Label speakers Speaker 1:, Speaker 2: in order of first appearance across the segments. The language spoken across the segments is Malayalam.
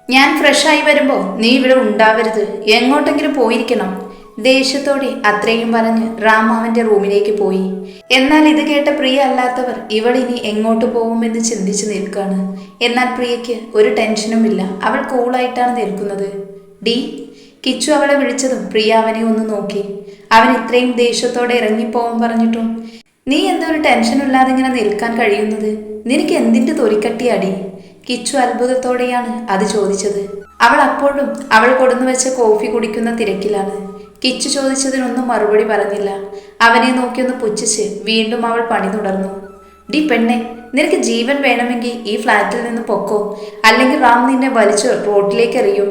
Speaker 1: ഞാൻ ഫ്രഷായി വരുമ്പോൾ നീ ഇവിടെ ഉണ്ടാവരുത്, എങ്ങോട്ടെങ്കിലും പോയിരിക്കണം. ദേഷ്യത്തോടെ അത്രയും പറഞ്ഞ് റാം അവന്റെ റൂമിലേക്ക് പോയി. എന്നാൽ ഇത് കേട്ട പ്രിയ അല്ലാത്തവർ ഇവളിനി എങ്ങോട്ട് പോകുമെന്ന് ചിന്തിച്ചു നിൽക്കാണ്. എന്നാൽ പ്രിയയ്ക്ക് ഒരു ടെൻഷനുമില്ല, അവൾ കൂളായിട്ടാണ് നിൽക്കുന്നത്. ഡി കിച്ചു അവളെ വിളിച്ചതും പ്രിയ അവനെ ഒന്ന് നോക്കി. അവൻ ഇത്രയും ദേഷ്യത്തോടെ ഇറങ്ങിപ്പോവാൻ പറഞ്ഞിട്ടും നീ എന്തൊരു ടെൻഷനില്ലാതെ ഇങ്ങനെ നിൽക്കാൻ കഴിയുന്നത്? നിനക്ക് എന്തിന്റെ തൊലിക്കട്ടിയാടി? കിച്ചു അത്ഭുതത്തോടെയാണ് അത് ചോദിച്ചത്. അവൾ അപ്പോഴും അവൾ കൊടുന്നു വെച്ച കോഫി കുടിക്കുന്ന തിരക്കിലാണ്. കിച്ചു ചോദിച്ചതിനൊന്നും മറുപടി പറഞ്ഞില്ല. അവനെ നോക്കിയൊന്ന് പുച്ഛിച്ച് വീണ്ടും അവൾ പണി തുടർന്നു. ഡി പെണ്ണെ, നിനക്ക് ജീവൻ വേണമെങ്കിൽ ഈ ഫ്ലാറ്റിൽ നിന്ന് പൊക്കോ, അല്ലെങ്കിൽ റാം നിന്നെ വലിച്ചു റോട്ടിലേക്ക് എറിയും.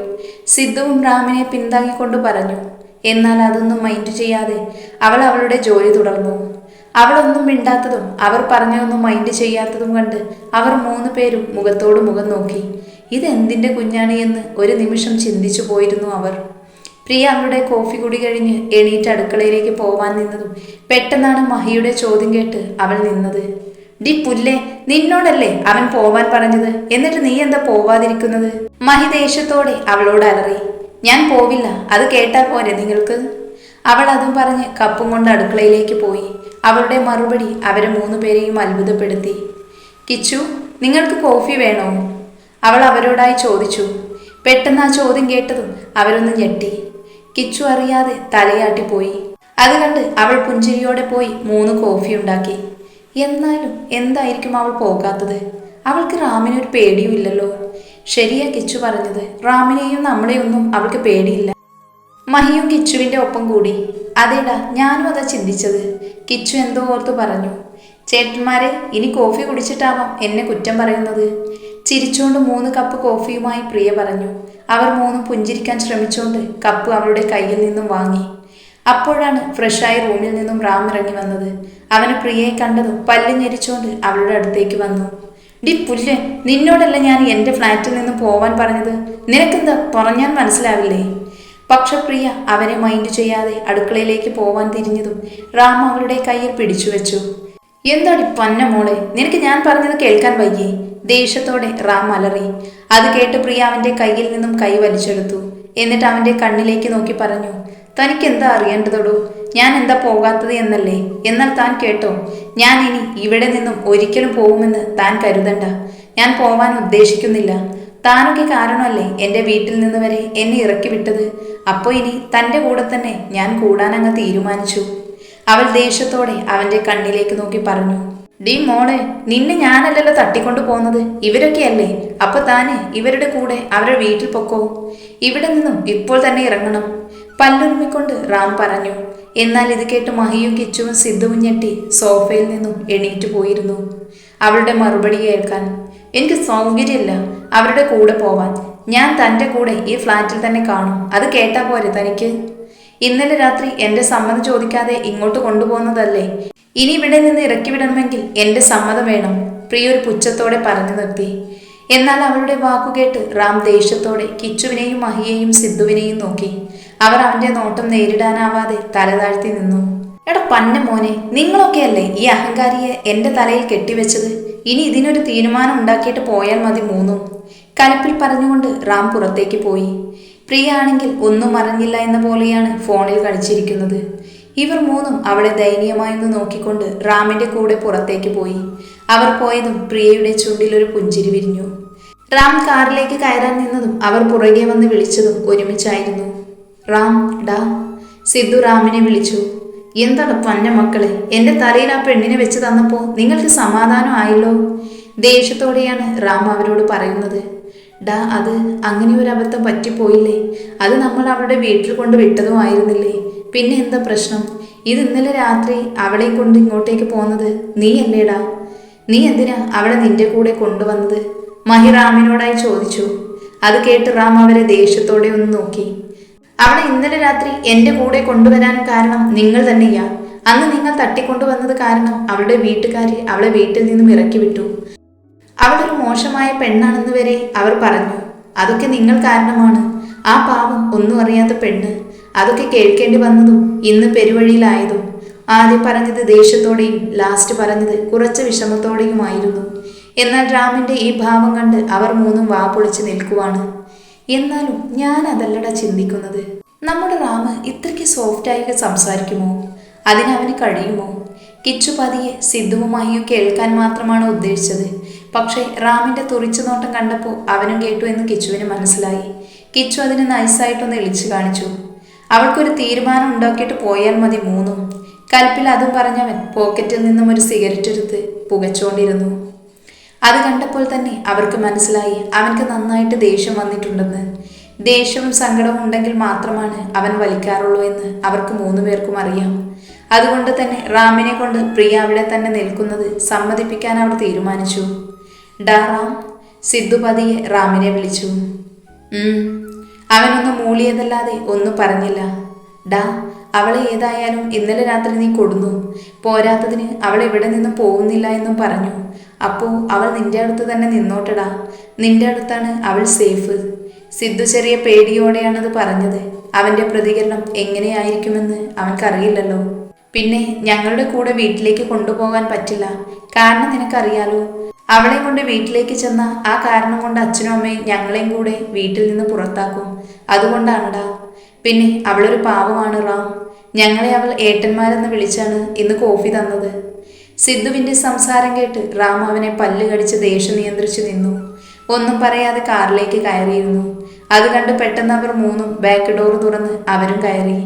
Speaker 1: സിദ്ധുവും റാമിനെ പിന്താങ്ങിക്കൊണ്ട് പറഞ്ഞു. എന്നാൽ അതൊന്നും മൈൻഡ് ചെയ്യാതെ അവൾ അവളുടെ ജോലി തുടർന്നു. അവളൊന്നും മിണ്ടാത്തതും അവർ പറഞ്ഞതൊന്നും മൈൻഡ് ചെയ്യാത്തതും കണ്ട് അവർ 3 പേരും മുഖത്തോട് മുഖം നോക്കി. ഇതെന്തിൻ്റെ കുഞ്ഞാണ് എന്ന് ഒരു നിമിഷം ചിന്തിച്ചു പോയിരുന്നു അവർ. പ്രിയ അവളുടെ കോഫി കുടി കഴിഞ്ഞ് എണീറ്റ് അടുക്കളയിലേക്ക് പോവാൻ നിന്നതും പെട്ടെന്നാണ് മഹിയുടെ ചോദ്യം കേട്ട് അവൾ നിന്നത്. ഡി പുല്ലേ, നിന്നോടല്ലേ അവൻ പോവാൻ പറഞ്ഞത്, എന്നിട്ട് നീ എന്താ പോവാതിരിക്കുന്നത്? മഹി ദേഷ്യത്തോടെ അവളോട് അലറി. ഞാൻ പോവില്ല, അത് കേട്ടാൽ പോരെ നിങ്ങൾക്ക്? അവൾ അതും പറഞ്ഞ് കപ്പും കൊണ്ട് അടുക്കളയിലേക്ക് പോയി. അവളുടെ മറുപടി അവരെ 3 പേരെയും അത്ഭുതപ്പെടുത്തി. കിച്ചു, നിങ്ങൾക്ക് കോഫി വേണോ? അവൾ അവരോടായി ചോദിച്ചു. പെട്ടെന്ന് ആ ചോദ്യം കേട്ടതും അവരൊന്ന് ഞെട്ടി. കിച്ചു അറിയാതെ തലയാട്ടിപ്പോയി. അത് കണ്ട് അവൾ പുഞ്ചിരിയോടെ പോയി 3 കോഫി ഉണ്ടാക്കി. എന്നാലും എന്തായിരിക്കും അവൾ പോകാത്തത്? അവൾക്ക് റാമിനൊരു പേടിയും ഇല്ലല്ലോ. ശരിയാ കിച്ചു പറഞ്ഞത്, റാമിനെയും നമ്മളെയൊന്നും അവൾക്ക് പേടിയില്ല. മഹിയും കിച്ചുവിന്റെ ഒപ്പം കൂടി. അതേടാ, ഞാനും അതാ ചിന്തിച്ചത്. കിച്ചു എന്തോ ഓർത്ത് പറഞ്ഞു. ചേട്ടന്മാരെ, ഇനി കോഫി കുടിച്ചിട്ടാവാം എന്നെ കുറ്റം പറയുന്നത്. ചിരിച്ചുകൊണ്ട് 3 കപ്പ് കോഫിയുമായി പ്രിയ പറഞ്ഞു. അവർ 3 പുഞ്ചിരിക്കാൻ ശ്രമിച്ചുകൊണ്ട് കപ്പ് അവളുടെ കയ്യിൽ നിന്നും വാങ്ങി. അപ്പോഴാണ് ഫ്രഷായി റൂമിൽ നിന്നും റാം ഇറങ്ങി വന്നത്. അവന് പ്രിയയെ കണ്ടതും പല്ല് ഞെരിച്ചുകൊണ്ട് അവളുടെ അടുത്തേക്ക് വന്നു. ഡി പുല്ല്, നിന്നോടല്ല ഞാൻ എൻ്റെ ഫ്ലാറ്റിൽ നിന്ന് പോവാൻ പറഞ്ഞത്, നിനക്കെന്താ പറഞ്ഞാൽ മനസ്സിലാവില്ലേ? പക്ഷെ പ്രിയ അവനെ മൈൻഡ് ചെയ്യാതെ അടുക്കളയിലേക്ക് പോവാൻ തിരിഞ്ഞതും റാം അവളുടെ കയ്യിൽ പിടിച്ചു വെച്ചു. എന്താടി പന്ന മോളെ, നിനക്ക് ഞാൻ പറഞ്ഞത് കേൾക്കാൻ വയ്യേ? ദേഷ്യത്തോടെ റാം അലറി. അത് കേട്ട് പ്രിയ അവന്റെ കയ്യിൽ നിന്നും കൈ വലിച്ചെടുത്തു. എന്നിട്ട് അവന്റെ കണ്ണിലേക്ക് നോക്കി പറഞ്ഞു. തനിക്ക് എന്താ അറിയേണ്ടതോടോ? ഞാൻ എന്താ പോകാത്തത് എന്നല്ലേ? എന്നാൽ താൻ കേട്ടോ, ഞാൻ ഇനി ഇവിടെ നിന്നും ഒരിക്കലും പോകുമെന്ന് താൻ കരുതണ്ട. ഞാൻ പോവാൻ ഉദ്ദേശിക്കുന്നില്ല. താനൊക്കെ കാരണമല്ലേ എൻ്റെ വീട്ടിൽ നിന്ന് വരെ എന്നെ ഇറക്കി വിട്ടത്. അപ്പോൾ ഇനി തൻ്റെ കൂടെ തന്നെ ഞാൻ കൂടാനങ്ങ് തീരുമാനിച്ചു. അവൾ ദേഷ്യത്തോടെ അവന്റെ കണ്ണിലേക്ക് നോക്കി പറഞ്ഞു. ഡി മോളെ, നിന്നെ ഞാനല്ലല്ലോ തട്ടിക്കൊണ്ടു പോകുന്നത്, ഇവരൊക്കെയല്ലേ. അപ്പൊ താന് ഇവരുടെ കൂടെ അവരുടെ വീട്ടിൽ പൊക്കോ. ഇവിടെ നിന്നും ഇപ്പോൾ തന്നെ ഇറങ്ങണം. പല്ലുരുമ്മിക്കൊണ്ട് റാം പറഞ്ഞു. എന്നാൽ ഇത് കേട്ട് മഹിയും കിച്ചുവും സിദ്ധുവും ഞെട്ടി സോഫയിൽ നിന്നും എണീറ്റ് പോയിരുന്നു അവളുടെ മറുപടി കേൾക്കാൻ. എനിക്ക് സൗകര്യമില്ല അവരുടെ കൂടെ പോവാൻ. ഞാൻ തൻ്റെ കൂടെ ഈ ഫ്ലാറ്റിൽ തന്നെ കാണും. അത് കേട്ടാ പോരെ തനിക്ക്? ഇന്നലെ രാത്രി എൻ്റെ സമ്മതം ചോദിക്കാതെ ഇങ്ങോട്ട് കൊണ്ടുപോകുന്നതല്ലേ. ഇനി ഇവിടെ നിന്ന് ഇറക്കി വിടണമെങ്കിൽ എൻ്റെ സമ്മതം വേണം, പ്രിയ ഒരു പുച്ഛത്തോടെ പറഞ്ഞു നിർത്തി. എന്നാൽ അവളുടെ വാക്കുകേട്ട് റാം ദേഷ്യത്തോടെ കിച്ചുവിനെയും മഹിയെയും സിദ്ധുവിനെയും നോക്കി. അവർ അവന്റെ നോട്ടം നേരിടാനാവാതെ തല താഴ്ത്തി നിന്നു. എടാ പന്ന മോനെ, നിങ്ങളൊക്കെയല്ലേ ഈ അഹങ്കാരിയെ എൻ്റെ തലയിൽ കെട്ടിവെച്ചത്. ഇനി ഇതിനൊരു തീരുമാനം ഉണ്ടാക്കിയിട്ട് പോയാൽ മതി 3. കലിപ്പിൽ പറഞ്ഞുകൊണ്ട് റാം പുറത്തേക്ക് പോയി. പ്രിയ ആണെങ്കിൽ ഒന്നും അറിഞ്ഞില്ല എന്ന പോലെയാണ് ഫോണിൽ കളിച്ചിരിക്കുന്നത്. ഇവർ 3 അവളെ ദയനീയമായൊന്ന് നോക്കിക്കൊണ്ട് റാമിന്റെ കൂടെ പുറത്തേക്ക് പോയി. അവർ പോയതും പ്രിയയുടെ ചുണ്ടിലൊരു പുഞ്ചിരി വിരിഞ്ഞു. റാം കാറിലേക്ക് കയറാൻ നിന്നതും അവർ പുറകെ വന്ന് വിളിച്ചതും ഒരുമിച്ചായിരുന്നു. റാം ഡാ. സിദ്ധു റാമിനെ വിളിച്ചു. എന്താണ് പന്ന മക്കളെ, എൻ്റെ തലയിൽ ആ പെണ്ണിനെ വെച്ച് തന്നപ്പോൾ നിങ്ങൾക്ക് സമാധാനം ആയല്ലോ. ദേഷ്യത്തോടെയാണ് റാം അവരോട് പറയുന്നത്. ഡാ, അത് അങ്ങനെ ഒരു അബദ്ധം പറ്റിപ്പോയില്ലേ. അത് നമ്മൾ അവളുടെ വീട്ടിൽ കൊണ്ട് വിട്ടതും ആയിരുന്നില്ലേ. പിന്നെ എന്താ പ്രശ്നം? ഇത് ഇന്നലെ രാത്രി അവളെ കൊണ്ട് ഇങ്ങോട്ടേക്ക് പോകുന്നത് നീ അല്ലേടാ. നീ എന്തിനാ അവളെ നിന്റെ കൂടെ കൊണ്ടുവന്നത്? മഹി റാമിനോടായി ചോദിച്ചു. അത് കേട്ട് റാം അവരെ ദേഷ്യത്തോടെ ഒന്ന് നോക്കി. അവളെ ഇന്നലെ രാത്രി എൻ്റെ കൂടെ കൊണ്ടുവരാൻ കാരണം നിങ്ങൾ തന്നെയാ. അന്ന് നിങ്ങൾ തട്ടിക്കൊണ്ടുവന്നത് കാരണം അവളുടെ വീട്ടുകാർ അവളെ വീട്ടിൽ നിന്നും ഇറക്കി വിട്ടു. അവളൊരു മോശമായ പെണ്ണാണെന്ന് വരെ അവർ പറഞ്ഞു. അതൊക്കെ നിങ്ങൾ കാരണമാണ്. ആ പാവം ഒന്നും അറിയാത്ത പെണ്ണ്. അതൊക്കെ കേൾക്കേണ്ടി വന്നതും ഇന്ന് പെരുവഴിയിലായതും. ആദ്യം പറഞ്ഞത് ദേഷ്യത്തോടെയും ലാസ്റ്റ് പറഞ്ഞത് കുറച്ച് വിഷമത്തോടെയുമായിരുന്നു. എന്നാൽ റാമിന്റെ ഈ ഭാവം കണ്ട് അവർ 3 വാ പൊളിച്ച് നിൽക്കുവാണ്. എന്നാലും ഞാൻ അതല്ലടാ ചിന്തിക്കുന്നത്. നമ്മുടെ റാമ് ഇത്രയ്ക്ക് സോഫ്റ്റായി സംസാരിക്കുമോ? അതിനവന് കഴിയുമോ? കിച്ചു പതിയെ സിദ്ധുവുമായും കേൾക്കാൻ മാത്രമാണ് ഉദ്ദേശിച്ചത്. പക്ഷേ റാമിന്റെ തുറിച്ചു നോട്ടം കണ്ടപ്പോൾ അവനും കേട്ടു എന്ന് കിച്ചുവിന് മനസ്സിലായി. കിച്ചു അതിന് നൈസായിട്ടൊന്ന് എളിച്ചു കാണിച്ചു. അവൾക്കൊരു തീരുമാനം ഉണ്ടാക്കിയിട്ട് പോയാൽ മതി മൂന്നും. കൽപ്പിൽ അതും പറഞ്ഞവൻ പോക്കറ്റിൽ നിന്നും ഒരു സിഗരറ്റ് എടുത്ത് പുകച്ചുകൊണ്ടിരുന്നു. അത് കണ്ടപ്പോൾ തന്നെ അവർക്ക് മനസ്സിലായി അവൻക്ക് നന്നായിട്ട് ദേഷ്യം വന്നിട്ടുണ്ടെന്ന്. ദേഷ്യവും സങ്കടവും ഉണ്ടെങ്കിൽ മാത്രമാണ് അവൻ വലിക്കാറുള്ളൂ എന്ന് അവർക്ക് 3 പേർക്കും അറിയാം. അതുകൊണ്ട് തന്നെ റാമിനെ കൊണ്ട് പ്രിയ അവിടെ തന്നെ നിൽക്കുന്നത് സമ്മതിപ്പിക്കാൻ അവർ തീരുമാനിച്ചു. ഡാ റാം, സിദ്ധു പതിയെ റാമിനെ വിളിച്ചു. അവനൊന്ന് മൂളിയതല്ലാതെ ഒന്നും പറഞ്ഞില്ല. ഡാ, അവളെ ഏതായാലും ഇന്നലെ രാത്രി നീ കൊടുന്നു. പോരാത്തതിന് അവൾ എവിടെ നിന്നും പോകുന്നില്ല എന്നും പറഞ്ഞു. അപ്പോൾ അവൾ നിന്റെ അടുത്ത് തന്നെ നിന്നോട്ടടാ. നിന്റെ അടുത്താണ് അവൾ സേഫ്. സിദ്ധു ചെറിയ പേടിയോടെയാണത് പറഞ്ഞത്. അവന്റെ പ്രതികരണം എങ്ങനെയായിരിക്കുമെന്ന് അവൻക്കറിയില്ലല്ലോ. പിന്നെ ഞങ്ങളുടെ കൂടെ വീട്ടിലേക്ക് കൊണ്ടുപോകാൻ പറ്റില്ല. കാരണം നിനക്കറിയാലോ, അവളെ കൊണ്ട് വീട്ടിലേക്ക് ചെന്ന ആ കാരണം കൊണ്ട് അച്ഛനും അമ്മയും ഞങ്ങളെയും കൂടെ വീട്ടിൽ നിന്ന് പുറത്താക്കും. അതുകൊണ്ടാണടാ. പിന്നെ അവളൊരു പാവമാണ് റാം. ഞങ്ങളെ അവൾ ഏട്ടന്മാരെന്ന് വിളിച്ചാണ് ഇന്ന് കോഫി തന്നത്. സിദ്ധുവിന്റെ സംസാരം കേട്ട് റാം അവനെ പല്ല് കടിച്ച് ദേഷ്യം നിയന്ത്രിച്ചു നിന്നു. ഒന്നും പറയാതെ കാറിലേക്ക് കയറിയിരുന്നു. അത് കണ്ട് പെട്ടെന്ന് അവർ 3 ബാക്ക് ഡോർ തുറന്ന് അവരും കയറി.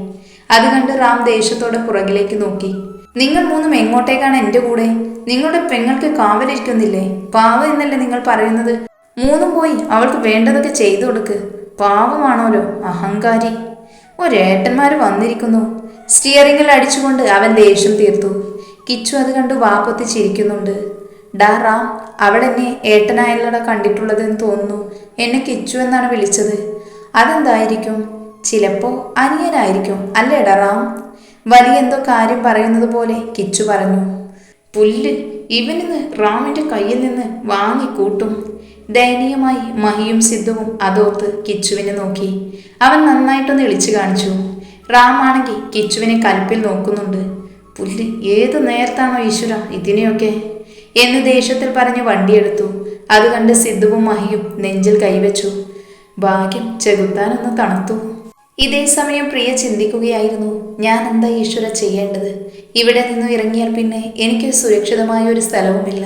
Speaker 1: അത് കണ്ട് റാം ദേഷ്യത്തോടെ പുറകിലേക്ക് നോക്കി. നിങ്ങൾ 3 എങ്ങോട്ടേക്കാണ് എൻ്റെ കൂടെ? നിങ്ങളുടെ പെങ്ങൾക്ക് കാവലിരിക്കുന്നില്ലേ? പാവം എന്നല്ലേ നിങ്ങൾ പറയുന്നത്? 3 പോയി അവൾക്ക് വേണ്ടതൊക്കെ ചെയ്തു കൊടുക്ക്. പാവമാണോലോ, അഹങ്കാരി. ഒരേട്ടന്മാര് വന്നിരിക്കുന്നു. സ്റ്റിയറിംഗിൽ അടിച്ചുകൊണ്ട് അവൻ ദേഷ്യം തീർത്തു. കിച്ചു അത് കണ്ട് വാപ്പൊത്തി ചിരിക്കുന്നുണ്ട്. ഡാ റാം, അവളെന്നെ ഏട്ടനായല്ലട കണ്ടിട്ടുള്ളതെന്ന് തോന്നുന്നു. എന്നെ കിച്ചു എന്നാണ് വിളിച്ചത്. അതെന്തായിരിക്കും? ചിലപ്പോ അനിയനായിരിക്കും അല്ലേടാ റാം? വലിയ എന്തോ കാര്യം പറയുന്നത് പോലെ കിച്ചു പറഞ്ഞു. പുല്ല്, ഇവനിന്ന് റാമിന്റെ കയ്യിൽ നിന്ന് വാങ്ങിക്കൂട്ടും. ദയനീയമായി മഹിയും സിദ്ധുവും അതോർത്ത് കിച്ചുവിനെ നോക്കി. അവൻ നന്നായിട്ടൊന്ന് ഇളിച്ചു കാണിച്ചു. റാം ആണെങ്കിൽ കിച്ചുവിനെ കൽപ്പിൽ നോക്കുന്നുണ്ട്. പുല്ല്, ഏത് നേരത്താണോ ഈശ്വര ഇതിനെയൊക്കെ എന്ന് ദേഷ്യത്തിൽ പറഞ്ഞ് വണ്ടിയെടുത്തു. അത് കണ്ട് സിദ്ധുവും മഹിയും നെഞ്ചിൽ കൈവച്ചു. ഭാഗ്യം ചെകുത്താനൊന്ന് തണുത്തു. ഇതേ സമയം പ്രിയ ചിന്തിക്കുകയായിരുന്നു, ഞാൻ എന്താ ഈശ്വര ചെയ്യേണ്ടത്? ഇവിടെ നിന്നും ഇറങ്ങിയാൽ പിന്നെ എനിക്ക് സുരക്ഷിതമായ ഒരു സ്ഥലവുമില്ല.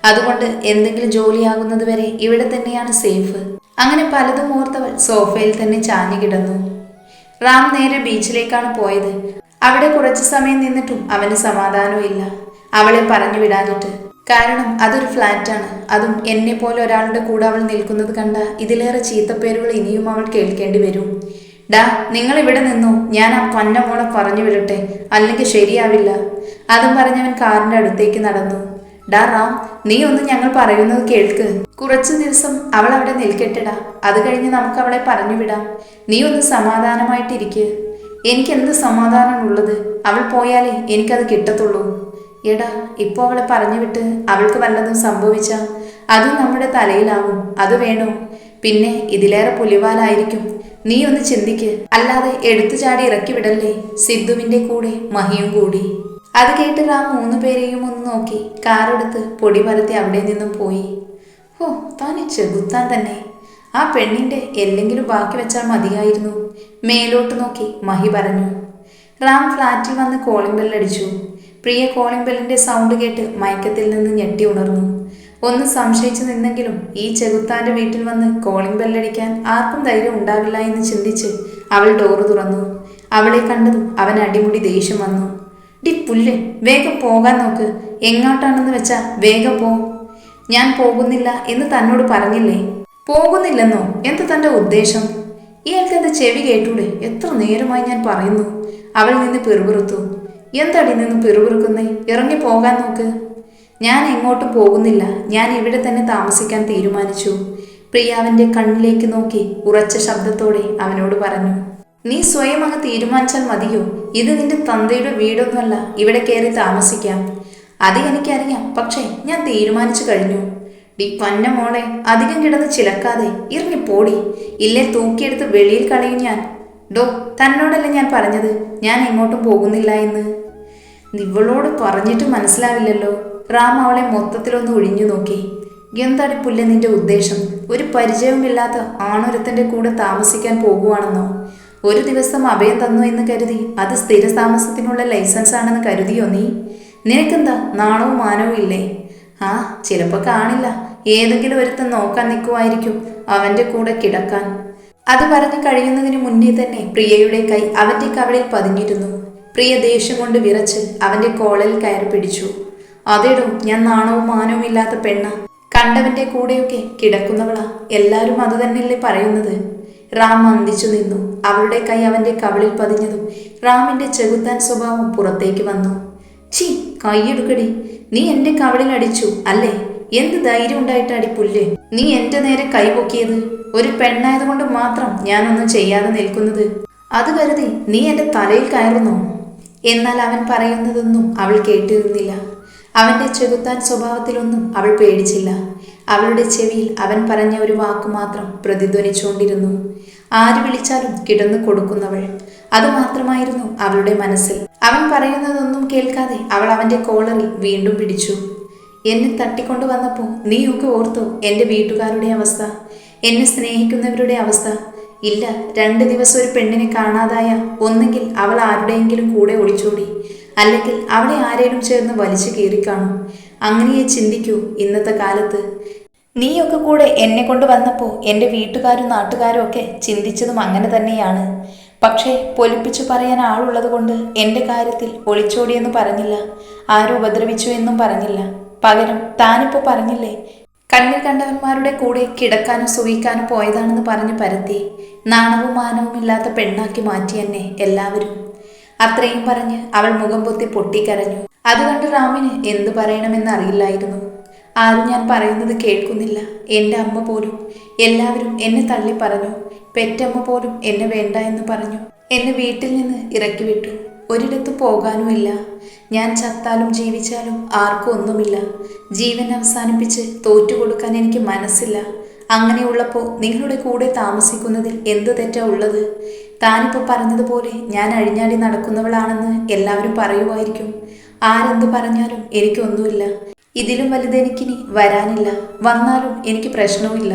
Speaker 1: അതുകൊണ്ട് എന്തെങ്കിലും ജോലിയാകുന്നത് വരെ ഇവിടെ തന്നെയാണ് സേഫ്. അങ്ങനെ പലതും ഓർത്തവൾ സോഫയിൽ തന്നെ ചാഞ്ഞു കിടന്നു. റാം നേരെ ബീച്ചിലേക്കാണ് പോയത്. അവിടെ കുറച്ചു സമയം നിന്നിട്ടും അവന് സമാധാനവും ഇല്ല, അവളെ പറഞ്ഞു വിടാനിട്ട്. കാരണം അതൊരു ഫ്ലാറ്റാണ്. അതും എന്നെ പോലെ ഒരാളുടെ കൂടെ അവൾ നിൽക്കുന്നത് കണ്ട ഇതിലേറെ ചീത്തപ്പേരുകൾ ഇനിയും അവൾ കേൾക്കേണ്ടി വരും. ഡാ, നിങ്ങൾ ഇവിടെ നിന്നോ, ഞാൻ ആ പന്നമോളെ പറഞ്ഞു വിടട്ടെ, അല്ലെങ്കിൽ ശരിയാവില്ല. അതും പറഞ്ഞവൻ കാറിന്റെ അടുത്തേക്ക് നടന്നു. ഡാ റാം, നീ ഒന്ന് ഞങ്ങൾ പറയുന്നത് കേൾക്ക്. കുറച്ചു ദിവസം അവൾ അവിടെ നിൽക്കട്ടെടാ. അത് കഴിഞ്ഞ് നമുക്ക് അവളെ പറഞ്ഞു വിടാം. നീ ഒന്ന് സമാധാനമായിട്ടിരിക്കുക. എനിക്ക് എന്ത് സമാധാനമുള്ളത്? അവൾ പോയാലേ എനിക്കത് കിട്ടത്തുള്ളൂ. എടാ, ഇപ്പോൾ അവളെ പറഞ്ഞു വിട്ട് അവൾക്ക് വല്ലതും സംഭവിച്ച അതും നമ്മുടെ തലയിലാവും. അത് വേണോ? പിന്നെ ഇതിലേറെ പുലിവാലായിരിക്കും. നീ ഒന്ന് ചിന്തിക്ക്. അല്ലാതെ എടുത്തു ചാടി ഇറക്കി വിടല്ലേ. സിദ്ധുവിന്റെ കൂടെ മഹിയും കൂടി. അത് കേട്ട് റാം 3 പേരെയും ഒന്ന് നോക്കി കാറെടുത്ത് പൊടി പരത്തി അവിടെ നിന്നും പോയി. ഓ, താൻ ചെകുത്താൻ തന്നെ. ആ പെണ്ണിന്റെ എല്ലെങ്കിലും ബാക്കി വെച്ചാൽ മതിയായിരുന്നു. മേലോട്ട് നോക്കി മഹി പറഞ്ഞു. റാം ഫ്ലാറ്റിൽ വന്ന് കോളിംഗ് ബെല്ലടിച്ചു. പ്രിയ കോളിംഗ് ബെല്ലിന്റെ സൗണ്ട് കേട്ട് മയക്കത്തിൽ നിന്ന് ഞെട്ടി ഉണർന്നു. ഒന്ന് സംശയിച്ചു നിന്നെങ്കിലും ഈ ചെകുത്താന്റെ വീട്ടിൽ വന്ന് കോളിംഗ് ബെല്ലടിക്കാൻ ആർക്കും ധൈര്യം ഉണ്ടാവില്ല എന്ന് ചിന്തിച്ച് അവൾ ഡോറ് തുറന്നു. അവളെ കണ്ടതും അവൻ അടിമുടി ദേഷ്യം വന്നു. ഡി പുല്ല്, വേഗം പോകാൻ നോക്ക്. എങ്ങോട്ടാണെന്ന് വെച്ചാ വേഗം പോ. ഞാൻ പോകുന്നില്ല എന്ന് തന്നോട് പറഞ്ഞില്ലേ? പോകുന്നില്ലെന്നോ? എന്ത് തന്റെ ഉദ്ദേശം? ഇയാൾക്ക് എന്റെ ചെവി കേട്ടൂടെ? എത്ര നേരമായി ഞാൻ പറയുന്നു. അവൾ നിന്ന് പിറുപിറുത്തു. എന്തടി നിന്ന് പിറുപിറുക്കുന്നേ? ഇറങ്ങി പോകാൻ നോക്ക്. ഞാൻ എങ്ങോട്ടും പോകുന്നില്ല. ഞാൻ ഇവിടെ തന്നെ താമസിക്കാൻ തീരുമാനിച്ചു. പ്രിയ അവന്റെ കണ്ണിലേക്ക് നോക്കി ഉറച്ച ശബ്ദത്തോടെ അവനോട് പറഞ്ഞു. നീ സ്വയം അങ്ങ് തീരുമാനിച്ചാൽ മതിയോ? ഇത് നിന്റെ തന്തയുടെ വീടൊന്നുമല്ല. ഇവിടെ കയറി താമസിക്കാം. അത് എനിക്കറിയാം. പക്ഷേ ഞാൻ തീരുമാനിച്ചു കഴിഞ്ഞു. ഡി പന്ന മോളെ, അധികം കിടന്ന് ചിലക്കാതെ ഇറങ്ങിപ്പോടി. ഇല്ലേ തൂക്കിയെടുത്ത് വെളിയിൽ കളയും ഞാൻ. ഡോ, തന്നോടല്ലേ ഞാൻ പറഞ്ഞത് ഞാൻ എങ്ങോട്ടും പോകുന്നില്ല എന്ന്? ഇവളോട് പറഞ്ഞിട്ട് മനസ്സിലാവില്ലല്ലോ. റാം അവളെ മൊത്തത്തിലൊന്ന് ഒഴിഞ്ഞു നോക്കി. എന്താടി പുല്ലെ നിന്റെ ഉദ്ദേശം? ഒരു പരിചയവുമില്ലാത്ത ആണൊരുത്തൻ്റെ കൂടെ താമസിക്കാൻ പോകുവാണെന്നോ? ഒരു ദിവസം അഭയം തന്നു എന്ന് കരുതി അത് സ്ഥിര താമസത്തിനുള്ള ലൈസൻസ് ആണെന്ന് കരുതിയോ നീ? നിനക്കെന്താ നാണവും മാനവും ഇല്ലേ? ആ, ചിലപ്പോൾ കാണില്ല, ഏതെങ്കിലും ഒരുത്തൻ നോക്കാൻ നിൽക്കുമായിരിക്കും അവൻ്റെ കൂടെ കിടക്കാൻ. അത് പറഞ്ഞു കഴിയുന്നതിന് മുന്നേ തന്നെ പ്രിയയുടെ കൈ അവൻ്റെ കവളിൽ പതിഞ്ഞിരുന്നു. പ്രിയ ദേഷ്യം കൊണ്ട് വിറച്ച് അവൻ്റെ കോളൽ കയറി പിടിച്ചു. അതേടോ, ഞാൻ നാണവും മാനവും ഇല്ലാത്ത പെണ്ണ, കണ്ടവൻ്റെ കൂടെയൊക്കെ കിടക്കുന്നവളാ, എല്ലാവരും അത് തന്നെയല്ലേ പറയുന്നത്. റാം മന്ദിച്ചു നിന്നു. അവളുടെ കൈ അവൻ്റെ കവളിൽ പതിഞ്ഞതും റാമിൻ്റെ ചെകുത്താൻ സ്വഭാവം പുറത്തേക്ക് വന്നു. ചീ, കൈയെടുക്കടി, നീ എൻ്റെ കവളിൽ അടിച്ചു അല്ലേ? എന്ത് ധൈര്യം ഉണ്ടായിട്ടാടി പുല്ല് നീ എൻ്റെ നേരെ കൈപൊക്കിയത്? ഒരു പെണ്ണായതുകൊണ്ട് മാത്രം ഞാനൊന്നും ചെയ്യാതെ നിൽക്കുന്നത് അത് കരുതി നീ എൻ്റെ തലയിൽ കയറുന്നു. എന്നാൽ അവൻ പറയുന്നതൊന്നും അവൾ കേട്ടിരുന്നില്ല. അവൻ്റെ ചെകുത്താൻ സ്വഭാവത്തിലൊന്നും അവൾ പേടിച്ചില്ല. അവളുടെ ചെവിയിൽ അവൻ പറഞ്ഞ ഒരു വാക്ക് മാത്രം പ്രതിധ്വനിച്ചുകൊണ്ടിരുന്നു. ആര് വിളിച്ചാലും കിടന്നു കൊടുക്കുന്നവൾ. അതുമാത്രമായിരുന്നു അവളുടെ മനസ്സിൽ. അവൻ പറയുന്നതൊന്നും കേൾക്കാതെ അവൾ അവൻ്റെ കോളറിൽ വീണ്ടും പിടിച്ചു. എന്നെ തട്ടിക്കൊണ്ടു വന്നപ്പോൾ നീയൊക്കെ ഓർത്തോ എൻ്റെ വീട്ടുകാരുടെ അവസ്ഥ, എന്നെ സ്നേഹിക്കുന്നവരുടെ അവസ്ഥ? ഇല്ല, 2 ദിവസം ഒരു പെണ്ണിനെ കാണാതായ ഒന്നെങ്കിൽ അവൾ ആരുടെയെങ്കിലും കൂടെ ഒളിച്ചോടി, അല്ലെങ്കിൽ അവളെ ആരേലും ചേർന്ന് വലിച്ചു കീറിക്കാണും. അങ്ങനെയേ ചിന്തിക്കൂ ഇന്നത്തെ കാലത്ത്. നീയൊക്കെ കൂടെ എന്നെ കൊണ്ട് വന്നപ്പോൾ എൻ്റെ വീട്ടുകാരും നാട്ടുകാരും ഒക്കെ ചിന്തിച്ചതും അങ്ങനെ തന്നെയാണ്. പക്ഷേ പൊലിപ്പിച്ചു പറയാൻ ആളുള്ളത് കൊണ്ട് എൻ്റെ കാര്യത്തിൽ ഒളിച്ചോടിയെന്ന് പറഞ്ഞില്ല, ആരും ഉപദ്രവിച്ചു എന്നും പറഞ്ഞില്ല. പകരം താനിപ്പോൾ പറഞ്ഞില്ലേ, കണ്ണിൽ കണ്ടവന്മാരുടെ കൂടെ കിടക്കാനും സുഖിക്കാനും പോയതാണെന്ന് പറഞ്ഞ് പരത്തി നാണവും മാനവും ഇല്ലാത്ത പെണ്ണാക്കി മാറ്റി എന്നെ എല്ലാവരും. അത്രയും പറഞ്ഞ് അവൾ മുഖം പൊത്തി പൊട്ടിക്കരഞ്ഞു. അത് കണ്ട് റാമിന് എന്തു പറയണമെന്ന് അറിയില്ലായിരുന്നു. ആരും ഞാൻ പറയുന്നത് കേൾക്കുന്നില്ല. എൻ്റെ അമ്മ പോലും, എല്ലാവരും എന്നെ തള്ളി പറഞ്ഞു. പെറ്റമ്മ പോലും എന്നെ വേണ്ട എന്ന് പറഞ്ഞു. എന്നെ വീട്ടിൽ നിന്ന് ഇറക്കി വിട്ടു. ഒരിടത്ത് പോകാനുമില്ല. ഞാൻ ചത്താലും ജീവിച്ചാലും ആർക്കും ഒന്നുമില്ല. ജീവൻ അവസാനിപ്പിച്ച് തോറ്റുകൊടുക്കാൻ എനിക്ക് മനസ്സില്ല. അങ്ങനെയുള്ളപ്പോൾ നിങ്ങളുടെ കൂടെ താമസിക്കുന്നതിൽ എന്ത് തെറ്റാ ഉള്ളത്? താനിപ്പോൾ പറഞ്ഞതുപോലെ ഞാൻ അഴിഞ്ഞാടി നടക്കുന്നവളാണെന്ന് എല്ലാവരും പറയുമായിരിക്കും. ആരെന്ത് പറഞ്ഞാലും എനിക്കൊന്നുമില്ല. ഇതിലും വലുതെനിക്കിനി വരാനില്ല. വന്നാലും എനിക്ക് പ്രശ്നവുമില്ല.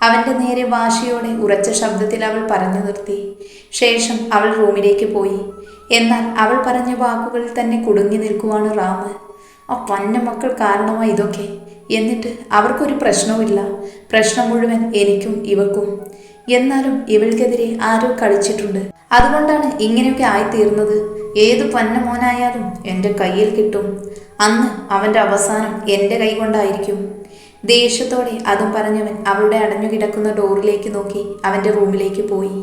Speaker 1: അവൻ്റെ നേരെ വാശിയോടെ ഉറച്ച ശബ്ദത്തിൽ അവൾ പറഞ്ഞു നിർത്തി. ശേഷം അവൾ റൂമിലേക്ക് പോയി. എന്നാൽ അവൾ പറഞ്ഞ വാക്കുകളിൽ തന്നെ കുടുങ്ങി നിൽക്കുവാണ് റാം. ആ പന്ന മക്കൾ കാരണമായി ഇതൊക്കെ. എന്നിട്ട് അവർക്കൊരു പ്രശ്നവുമില്ല. പ്രശ്നം മുഴുവൻ എനിക്കും ഇവക്കും. എന്നാലും ഇവൾക്കെതിരെ ആരോ കളിച്ചിട്ടുണ്ട്. അതുകൊണ്ടാണ് ഇങ്ങനെയൊക്കെ ആയിത്തീർന്നത്. ഏതു പന്ന മോനായാലും എൻ്റെ കയ്യിൽ കിട്ടും. അന്ന് അവൻ്റെ അവസാനം എൻ്റെ കൈ കൊണ്ടായിരിക്കും. ദേഷ്യത്തോടെ അതും പറഞ്ഞവൻ അവളുടെ അടഞ്ഞു കിടക്കുന്ന ഡോറിലേക്ക് നോക്കി അവൻ്റെ റൂമിലേക്ക് പോയി.